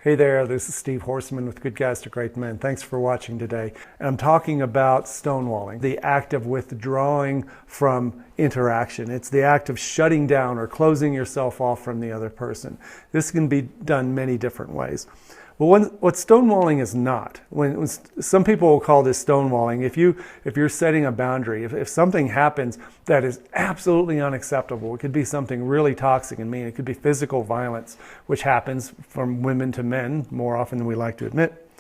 Hey there, this is Steve Horseman with Good Guys to Great Men. Thanks for watching today. And I'm talking about stonewalling, the act of withdrawing from interaction. It's the act of shutting down or closing yourself off from the other person. This can be done many different ways. But what stonewalling is not, when some people will call this stonewalling, if you're setting a boundary, if something happens that is absolutely unacceptable, it could be something really toxic and mean, it could be physical violence, which happens from women to men more often than we like to admit.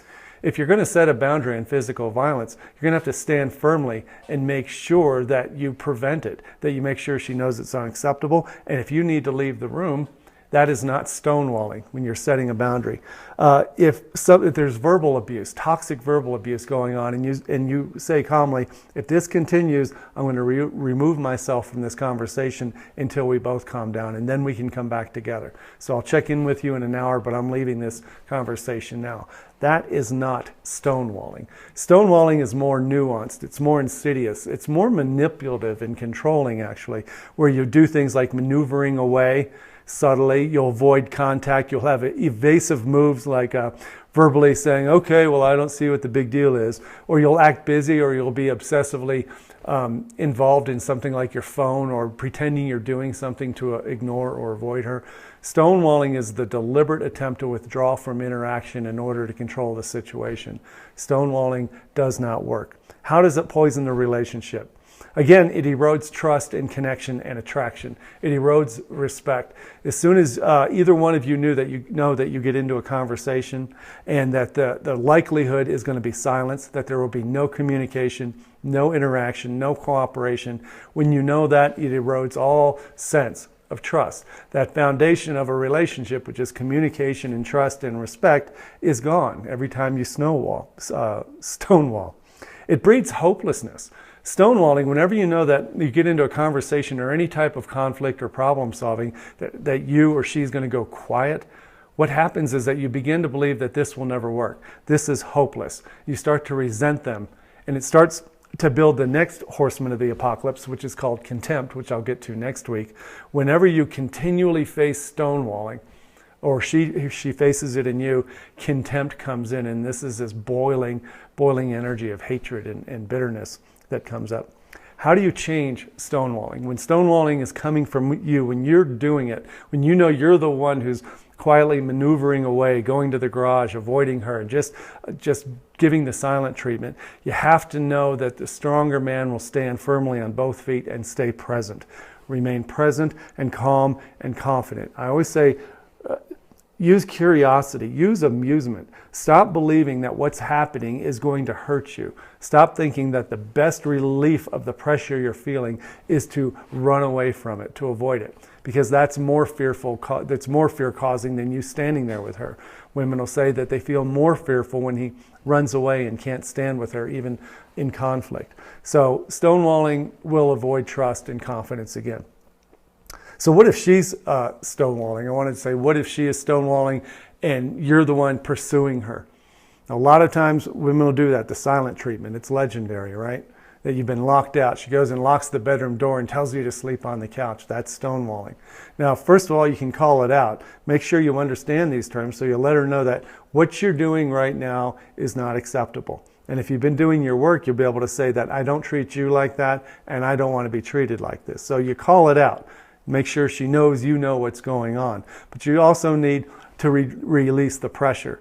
If you're going to set a boundary in physical violence, you're going to have to stand firmly and make sure that you prevent it, that you make sure she knows it's unacceptable, and if you need to leave the room, that is not stonewalling when you're setting a boundary. If there's verbal abuse, toxic verbal abuse going on, and you say calmly, if this continues, I'm going to remove myself from this conversation until we both calm down, and then we can come back together. So I'll check in with you in an hour, but I'm leaving this conversation now. That is not stonewalling. Stonewalling is more nuanced, it's more insidious, it's more manipulative and controlling actually, where you do things like maneuvering away subtly, you'll avoid contact, you'll have evasive moves like verbally saying, okay, well, I don't see what the big deal is, or you'll act busy, or you'll be obsessively involved in something like your phone, or pretending you're doing something to ignore or avoid her. Stonewalling is the deliberate attempt to withdraw from interaction in order to control the situation. Stonewalling does not work. How does it poison the relationship? Again, it erodes trust and connection and attraction. It erodes respect. As soon as either one of you know that you get into a conversation and that the likelihood is going to be silence, that there will be no communication, no interaction, no cooperation, when you know that, it erodes all sense of trust. That foundation of a relationship, which is communication and trust and respect, is gone every time you stonewall. It breeds hopelessness. Stonewalling, whenever you know that you get into a conversation or any type of conflict or problem solving, that you or she's going to go quiet, what happens is that you begin to believe that this will never work. This is hopeless. You start to resent them, and it starts to build the next horseman of the apocalypse, which is called contempt, which I'll get to next week. Whenever you continually face stonewalling, or she faces it in you, contempt comes in, and this is this boiling energy of hatred and bitterness that comes up. How do you change stonewalling? When stonewalling is coming from you, when you're doing it, when you know you're the one who's quietly maneuvering away, going to the garage, avoiding her, and just giving the silent treatment, you have to know that the stronger man will stand firmly on both feet and stay present. Remain present and calm and confident. I always say, use curiosity, use amusement. Stop believing that what's happening is going to hurt you. Stop thinking that the best relief of the pressure you're feeling is to run away from it, to avoid it, because that's more fear-causing than you standing there with her. Women will say that they feel more fearful when he runs away and can't stand with her, even in conflict. So stonewalling will avoid trust and confidence again. So what if she's stonewalling? I wanted to say, what if she is stonewalling and you're the one pursuing her? A lot of times women will do that, the silent treatment. It's legendary, right? That you've been locked out. She goes and locks the bedroom door and tells you to sleep on the couch. That's stonewalling. Now, first of all, you can call it out. Make sure you understand these terms so you let her know that what you're doing right now is not acceptable. And if you've been doing your work, you'll be able to say that I don't treat you like that and I don't want to be treated like this. So you call it out. Make sure she knows you know what's going on. But you also need to release the pressure.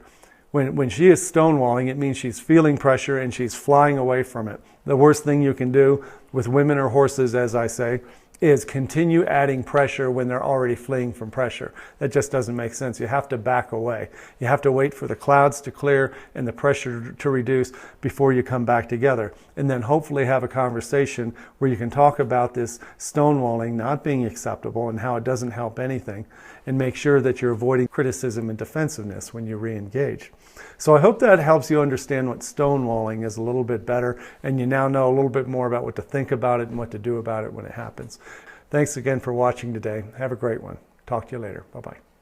When she is stonewalling, it means she's feeling pressure and she's flying away from it. The worst thing you can do with women or horses, as I say, is continue adding pressure when they're already fleeing from pressure. That just doesn't make sense. You have to back away. You have to wait for the clouds to clear and the pressure to reduce before you come back together. And then hopefully have a conversation where you can talk about this stonewalling not being acceptable and how it doesn't help anything, and make sure that you're avoiding criticism and defensiveness when you re-engage. So I hope that helps you understand what stonewalling is a little bit better, and you now know a little bit more about what to think about it and what to do about it when it happens. Thanks again for watching today. Have a great one. Talk to you later. Bye-bye.